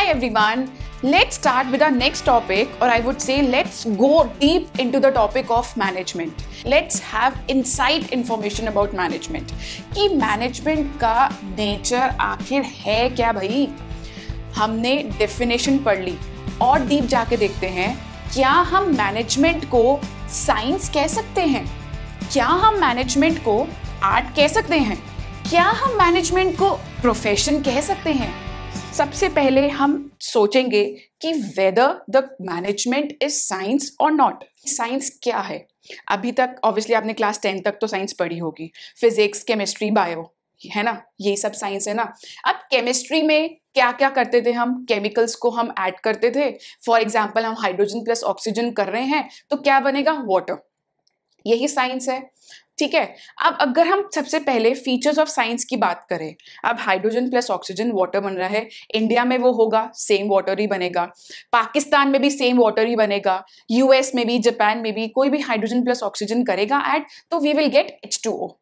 Hi everyone, let's start with our next topic, or I would say let's go deep into the topic of management. Let's have inside information about management. कि management का nature आखिर है क्या भाई? हमने definition पढ़ ली और deep जाके देखते हैं क्या हम management को science कह सकते हैं? क्या हम management को art कह सकते हैं? क्या हम मैनेजमेंट को प्रोफेशन कह सकते हैं? सबसे पहले हम सोचेंगे कि whether the management is science और नॉट. साइंस क्या है? अभी तक ऑब्वियसली आपने क्लास 10 तक तो साइंस पढ़ी होगी, फिजिक्स, केमिस्ट्री, बायो, है ना, ये सब साइंस है ना. अब केमिस्ट्री में क्या क्या करते थे हम? केमिकल्स को हम ऐड करते थे. फॉर एग्जाम्पल हम हाइड्रोजन प्लस ऑक्सीजन कर रहे हैं तो क्या बनेगा? वाटर. यही साइंस है, ठीक है. अब अगर हम सबसे पहले फीचर्स ऑफ साइंस की बात करें, अब हाइड्रोजन प्लस ऑक्सीजन वाटर बन रहा है, इंडिया में वो होगा सेम वाटर ही बनेगा, पाकिस्तान में भी सेम वाटर ही बनेगा, यूएस में भी, जापान में भी कोई भी हाइड्रोजन प्लस ऑक्सीजन करेगा ऐड तो वी विल गेट H2O.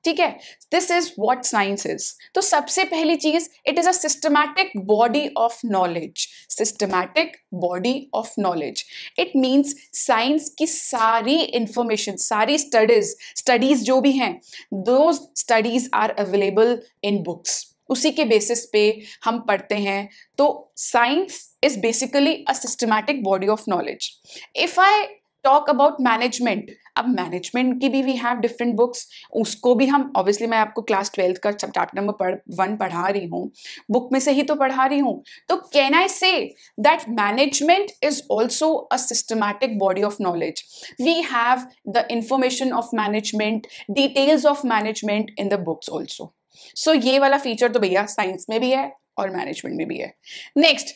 ठीक है, this is what science is. तो सबसे पहली चीज, it is a systematic body of knowledge. Systematic body of knowledge, it means science की सारी इंफॉर्मेशन, सारी स्टडीज जो भी हैं, दो studies are available in books. उसी के बेसिस पे हम पढ़ते हैं. तो science is basically a systematic body of knowledge. If I talk about management, अब मैनेजमेंट की भी वी हैव डिफरेंट बुक्स. उसको भी हम ऑब्वियसली, मैं आपको क्लास 12 का चैप्टर नंबर 1 पढ़ा रही हूँ, बुक में से ही तो पढ़ा रही हूँ. तो can I say that management is also a systematic body of knowledge. We have the information of management, details of management in the books also. So ये वाला फीचर तो भैया साइंस में भी है और मैनेजमेंट में भी है. Next,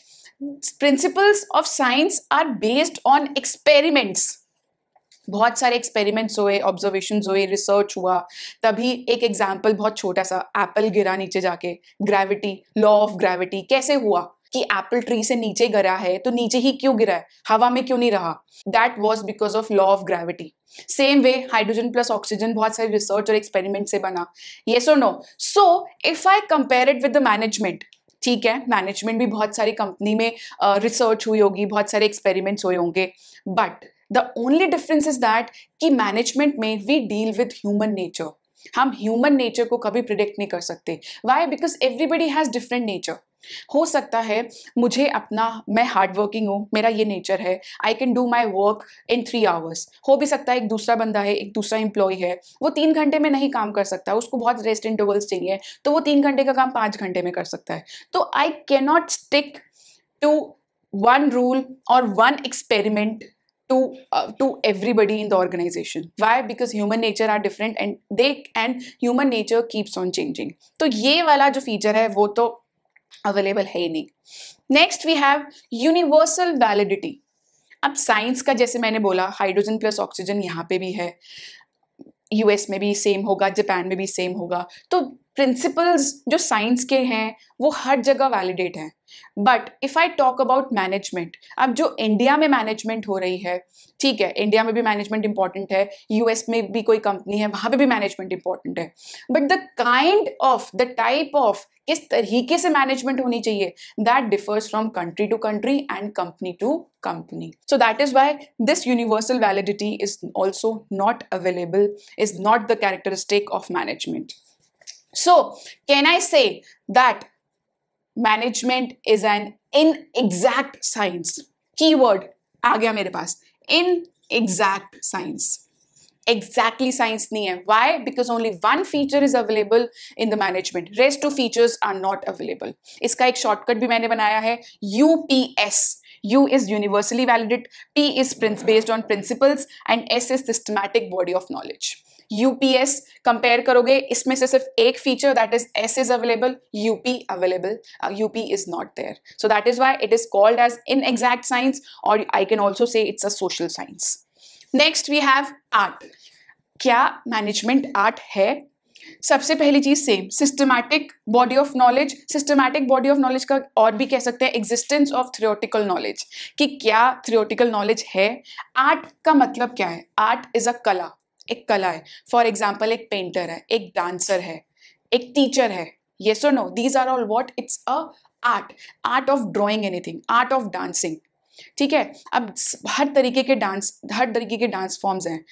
principles of science are based on experiments. बहुत सारे एक्सपेरिमेंट्स हुए, ऑब्जर्वेशंस हुए, रिसर्च हुआ, तभी एक एग्जाम्पल बहुत छोटा सा, एप्पल गिरा नीचे जाके, ग्रेविटी, लॉ ऑफ ग्रेविटी कैसे हुआ कि एप्पल ट्री से नीचे गिरा है तो नीचे ही क्यों गिरा है, हवा में क्यों नहीं रहा? That was because of law of gravity. Same way hydrogen plus oxygen बहुत सारे रिसर्च और एक्सपेरिमेंट से बना. येस और no? So if I compare it with the management, ठीक है, मैनेजमेंट भी बहुत सारी कंपनी में रिसर्च हुई होगी, बहुत सारे एक्सपेरिमेंट्स हुए होंगे, but the only difference is that कि मैनेजमेंट में we deal with human nature. हम ह्यूमन नेचर को कभी प्रिडिक्ट नहीं कर सकते. Why? Because everybody has different nature. हो सकता है मुझे अपना, मैं हार्ड वर्किंग हूँ, मेरा ये नेचर है, I can do my work in 3 hours. हो भी सकता है एक दूसरा बंदा है, एक दूसरा एम्प्लॉय है, वो 3 घंटे में नहीं काम कर सकता, उसको बहुत रेस्ट इंटरवल्स चाहिए, तो वो 3 घंटे का काम 5 घंटे में कर सकता है. तो I can not stick to one rule और one experiment to everybody in the organization. Why? Because human nature are different and human nature keeps on changing. तो ये वाला जो फीचर है वो तो अवेलेबल है ही नहीं. Next we have universal validity. अब साइंस का जैसे मैंने बोला, हाइड्रोजन प्लस ऑक्सीजन यहाँ पे भी है, यूएस में भी सेम होगा, जापान में भी सेम होगा. तो प्रिंसिपल्स जो साइंस के हैं वो हर जगह वैलिडेट हैं. But if I talk about management, अब जो इंडिया में मैनेजमेंट हो रही है, ठीक है, इंडिया में भी मैनेजमेंट इंपॉर्टेंट है, यूएस में भी कोई कंपनी है वहां पे भी मैनेजमेंट इंपॉर्टेंट है, but the kind of, the type of, किस तरीके से मैनेजमेंट होनी चाहिए, that differs from country to country and company to company. So that is why this universal validity is also not available, is not the characteristic of management. So, can I say that management is an inexact science? Keyword आ गया मेरे पास, inexact science. Exactly science नहीं है. Why? Because only one feature is available in the management. Rest two features are not available. इसका एक shortcut भी मैंने बनाया है, UPS. U is universally valid, P is based on principles, and S is systematic body of knowledge. UPS compare करोगे, इसमें से सिर्फ एक feature, that is S is available, UP is not there. So that is why it is called as inexact science, or I can also say it's a social science. Next we have art. क्या management art है? सबसे पहली चीज same, systematic body of knowledge. Systematic body of knowledge का और भी कह सकते हैं एग्जिस्टेंस ऑफ थ्योरेटिकल नॉलेज, कि क्या थ्योरेटिकल नॉलेज है. आर्ट का मतलब क्या है? आर्ट इज अ कला, एक कला है. फॉर एग्जाम्पल एक पेंटर है, एक डांसर है, एक टीचर है. येस और no? These are all what? It's a art, art of drawing anything, art of dancing, ठीक है। अब हर तरीके के डांस फॉर्म्स हैं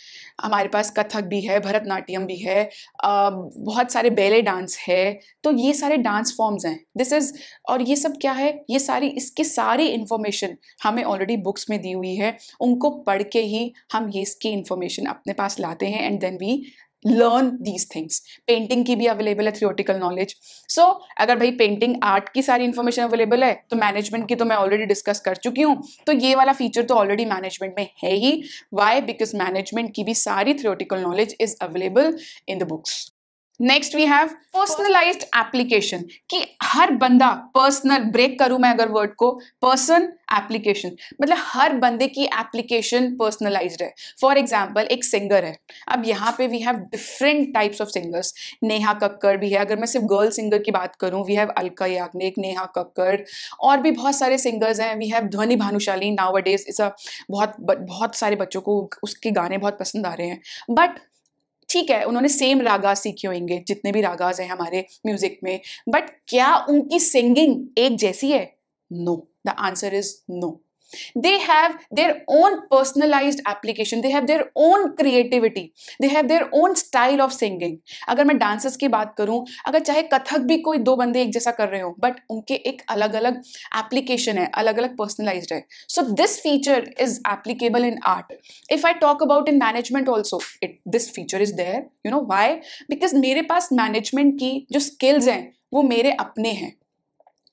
हमारे पास, कथक भी है, भरतनाट्यम भी है, बहुत सारे बैले डांस है, तो ये सारे डांस फॉर्म्स हैं, दिस इज, और ये सब क्या है, ये सारी, इसकी सारी इंफॉर्मेशन हमें ऑलरेडी बुक्स में दी हुई है, उनको पढ़ के ही हम ये इसकी इंफॉर्मेशन अपने पास लाते हैं and then we learn these things. Painting की भी अवेलेबल है थियोटिकल नॉलेज। सो अगर भाई पेंटिंग आर्ट की सारी इंफॉर्मेशन अवेलेबल है तो मैनेजमेंट की तो मैं ऑलरेडी डिस्कस कर चुकी हूँ, तो ये वाला फीचर तो ऑलरेडी मैनेजमेंट में है ही। वाई? बिकॉज मैनेजमेंट की भी सारी theoretical knowledge is available in the books. Next we have personalized application, कि हर बंदा, पर्सनल, ब्रेक करूं मैं अगर वर्ड को, पर्सन एप्लीकेशन, मतलब हर बंदे की एप्लीकेशन पर्सनलाइज्ड है। फॉर एग्जाम्पल एक सिंगर है, अब यहाँ पे we have different types of singers, Neha Kakkar भी है, अगर मैं सिर्फ गर्ल सिंगर की बात करूं वी हैव अलका याग्निक, नेहा कक्कड़, और भी बहुत सारे सिंगर्स हैं, वी हैव ध्वनि भानुशाली, नाउ अ डेज इस बहुत सारे बच्चों को उसके गाने बहुत पसंद आ रहे हैं, बट ठीक है उन्होंने सेम रागाज सीखे होंगे जितने भी रागाज हैं हमारे म्यूजिक में, बट क्या उनकी सिंगिंग एक जैसी है? No, the answer is no. They have their own personalized application, they have their own creativity, they have their own style of singing। अगर मैं डांसर्स की बात करूं, अगर चाहे कथक भी कोई दो बंदे एक जैसा कर रहे हो, बट उनके एक अलग अलग एप्लीकेशन है, अलग अलग पर्सनलाइज्ड है। So this feature is applicable in art. If I talk about in management also, this feature is there, you know why? Because मेरे पास मैनेजमेंट की जो स्किल्स हैं वो मेरे अपने हैं,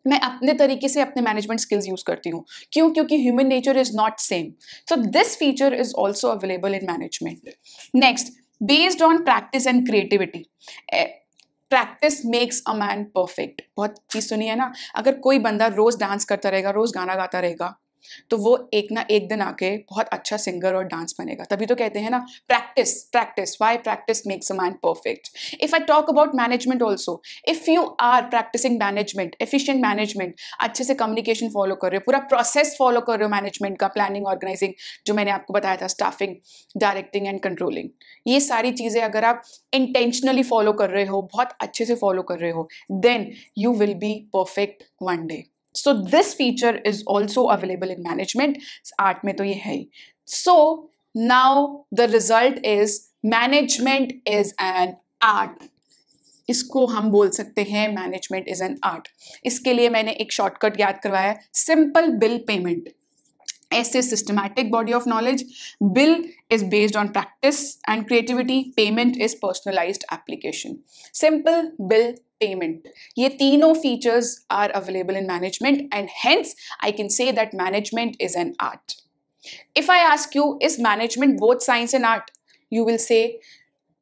मैं अपने तरीके से अपने मैनेजमेंट स्किल्स यूज करती हूँ। क्यों? क्योंकि human nature is not same. So this feature is also available in management. Next, based on practice and creativity, practice makes a man perfect. बहुत चीज सुनी है ना, अगर कोई बंदा रोज डांस करता रहेगा, रोज गाना गाता रहेगा, तो वो एक ना एक दिन आके बहुत अच्छा सिंगर और डांस बनेगा। तभी तो कहते हैं ना practice, practice, why? Practice makes a man perfect. If I talk about management also, if you are practising management, efficient management, अच्छे से कम्युनिकेशन फॉलो कर रहे हो, पूरा प्रोसेस फॉलो कर रहे हो मैनेजमेंट का, प्लानिंग, ऑर्गेनाइजिंग, जो मैंने आपको बताया था, स्टाफिंग, डायरेक्टिंग एंड कंट्रोलिंग, ये सारी चीजें अगर आप इंटेंशनली फॉलो कर रहे हो, बहुत अच्छे से फॉलो कर रहे हो, then you will be perfect one day. So this feature is also available in management, art में तो ये है ही। So now the result is management is an art। इसको हम बोल सकते हैं मैनेजमेंट इज एन आर्ट। इसके लिए मैंने एक शॉर्टकट याद करवाया है, सिंपल बिल पेमेंट। ऐसे systematic body of knowledge, bill is based on practice and creativity, payment is personalized application, simple bill payment। ये तीनों features are available in management and hence I can say that management is an art। If I ask you, is management both science and art? You will say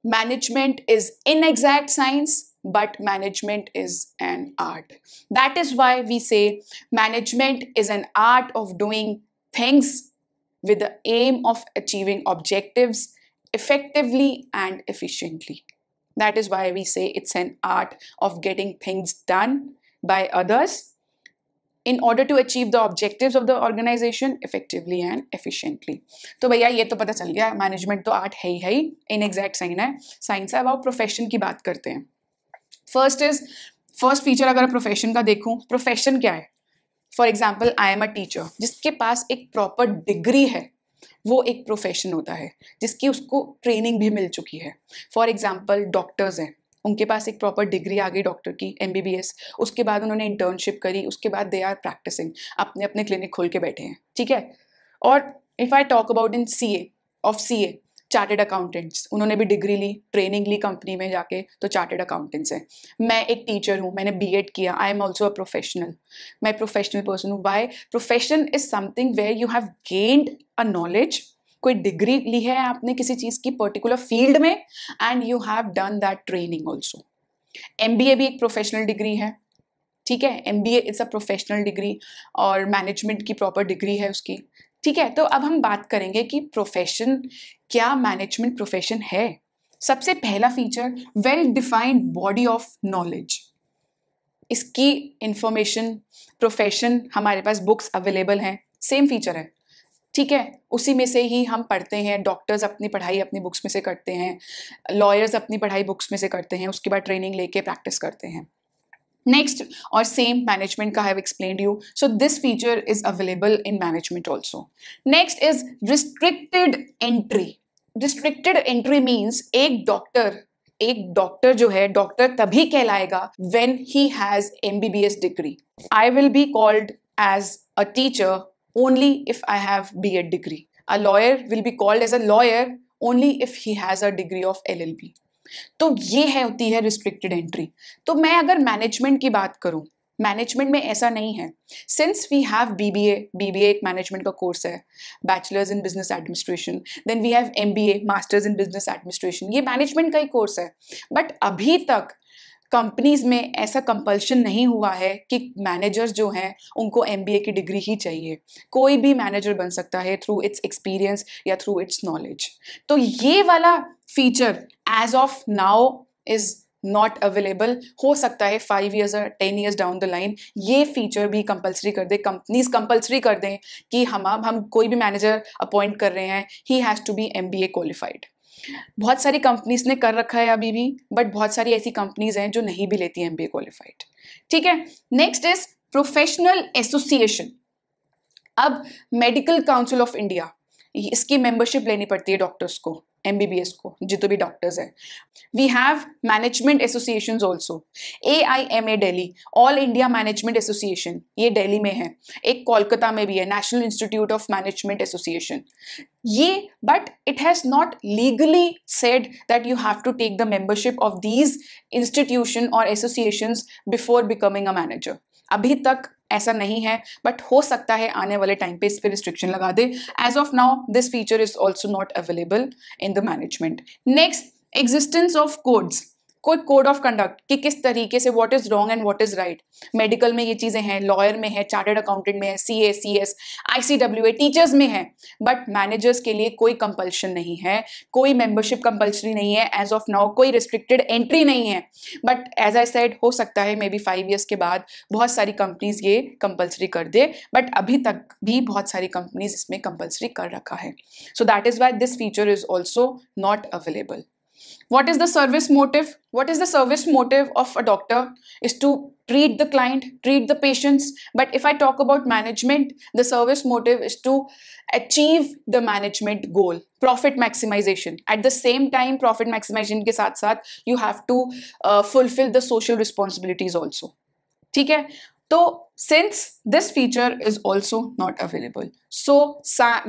management is inexact science but management is an art। That is why we say management is an art of doing things with the aim of achieving objectives effectively and efficiently। That is why we say it's an art of getting things done by others in order to achieve the objectives of the organization effectively and efficiently। तो भैया ये तो पता चल गया, management तो art है ही, इनएग्जैक्ट science है। अब आप प्रोफेशन की बात करते हैं। फर्स्ट फीचर अगर प्रोफेशन का देखूं, प्रोफेशन क्या है? For example I am a teacher, जिसके पास एक प्रॉपर डिग्री है वो एक प्रोफेशन होता है, जिसकी उसको ट्रेनिंग भी मिल चुकी है। फॉर एग्जाम्पल डॉक्टर्स हैं, उनके पास एक प्रॉपर डिग्री आ गई डॉक्टर की, MBBS, उसके बाद उन्होंने इंटर्नशिप करी, उसके बाद दे आर प्रैक्टिसिंग, अपने अपने क्लिनिक खोल के बैठे हैं, ठीक है। और if I talk about in CA, chartered accountants, उन्होंने भी डिग्री ली, ट्रेनिंग ली कंपनी में जाके, तो चार्टेड अकाउंटेंट्स हैं। मैं एक टीचर हूँ, मैंने B.Ed किया, I am also a professional, मैं प्रोफेशनल पर्सन हूँ। Why? Profession is something where you have gained a knowledge, कोई डिग्री ली है आपने किसी चीज़ की पर्टिकुलर फील्ड में, and you have done that training also. MBA भी एक प्रोफेशनल डिग्री है, ठीक है, MBA is a professional degree, और मैनेजमेंट की प्रॉपर डिग्री है उसकी, ठीक है। तो अब हम बात करेंगे कि प्रोफेशन, क्या मैनेजमेंट प्रोफेशन है? सबसे पहला feature, well defined body of knowledge. इसकी इंफॉर्मेशन, प्रोफेशन, हमारे पास बुक्स अवेलेबल हैं, सेम फीचर है, ठीक है, उसी में से ही हम पढ़ते हैं। डॉक्टर्स अपनी पढ़ाई अपनी बुक्स में से करते हैं, लॉयर्स अपनी पढ़ाई बुक्स में से करते हैं, उसके बाद ट्रेनिंग लेके प्रैक्टिस करते हैं। Next, or same management ka I have explained you. So this feature is available in management also. Next is restricted entry. Restricted entry means एक डॉक्टर जो है डॉक्टर तभी कहलाएगा when he has MBBS degree. I will be called as a teacher only if I have B.Ed degree. A lawyer will be called as a lawyer only if he has a degree of LLB. तो ये है होती है restricted entry. तो मैं अगर management की बात करूं, मैनेजमेंट में ऐसा नहीं है. सिंस वी हैव बीबीए एक मैनेजमेंट का कोर्स है, bachelors in business administration, then we have MBA masters in business administration, ये मैनेजमेंट का ही कोर्स है. बट अभी तक कंपनीज में ऐसा कंपल्शन नहीं हुआ है कि मैनेजर्स जो हैं उनको एमबीए की डिग्री ही चाहिए. कोई भी मैनेजर बन सकता है थ्रू इट्स एक्सपीरियंस या थ्रू इट्स नॉलेज. तो ये वाला feature as of now is not available. हो सकता है 5 years और 10 years डाउन द लाइन ये फीचर भी कंपल्सरी कर दे, कंपनीज कंपल्सरी कर दें कि हम कोई भी मैनेजर अपॉइंट कर रहे हैं, he has to be MBA qualified. बहुत सारी कंपनीज ने कर रखा है अभी भी, बट बहुत सारी ऐसी कंपनीज हैं जो नहीं भी लेती एमबीए क्वालिफाइड. ठीक है. Next is professional association. अब मेडिकल काउंसिल ऑफ इंडिया, इसकी मेंबरशिप लेनी पड़ती है डॉक्टर्स को, एमबीबीएस को, जितने भी डॉक्टर्स हैं. We have management associations also. AIMA Delhi, all India management association, ये दिल्ली में है. एक कोलकाता में भी है, national institute of management association. ये but it has not legally said that you have to take the membership of these institution और associations before becoming a manager. अभी तक ऐसा नहीं है, बट हो सकता है आने वाले टाइम पे इस पे रिस्ट्रिक्शन लगा दे. As of now this feature is also not available in the management. Next, existence of codes. कोई कोड ऑफ कंडक्ट कि किस तरीके से what is wrong and what is right. Medical में ये चीजें हैं, लॉयर में है, चार्टर्ड अकाउंटेंट में है, CA CS ICWA टीचर्स में है. बट मैनेजर्स के लिए कोई कंपल्शन नहीं है, कोई मेंबरशिप कंपल्सरी नहीं है एज ऑफ नाउ, कोई रिस्ट्रिक्टेड एंट्री नहीं है. बट एज आई सेड, हो सकता है मे बी 5 years के बाद बहुत सारी कंपनीज ये कंपल्सरी कर दे, बट अभी तक भी बहुत सारी कंपनीज इसमें कंपल्सरी कर रखा है. सो that is why this feature is also not available. What is the service motive? What is the service motive of a doctor? Is to treat the client, treat the patients. But if I talk about management, the service motive is to achieve the management goal, profit maximization. At the same time, profit maximization के साथ साथ you have to fulfill the social responsibilities also. ठीक है? तो since this feature is also not available, so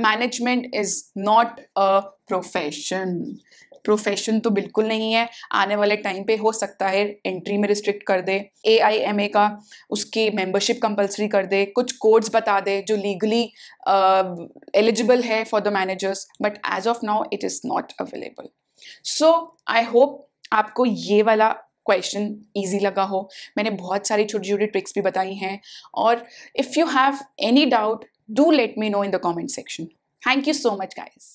management is not a profession. Profession तो बिल्कुल नहीं है. आने वाले टाइम पे हो सकता है एंट्री में रिस्ट्रिक्ट कर दे, AIMA का उसकी मेंबरशिप कंपल्सरी कर दे, कुछ कोड्स बता दे जो लीगली एलिजिबल है for the managers, but as of now it is not available. So I hope आपको ये वाला क्वेश्चन ईजी लगा हो. मैंने बहुत सारी छोटी छोटी ट्रिक्स भी बताई हैं, और if you have any doubt do let me know in the comment section. Thank you so much guys.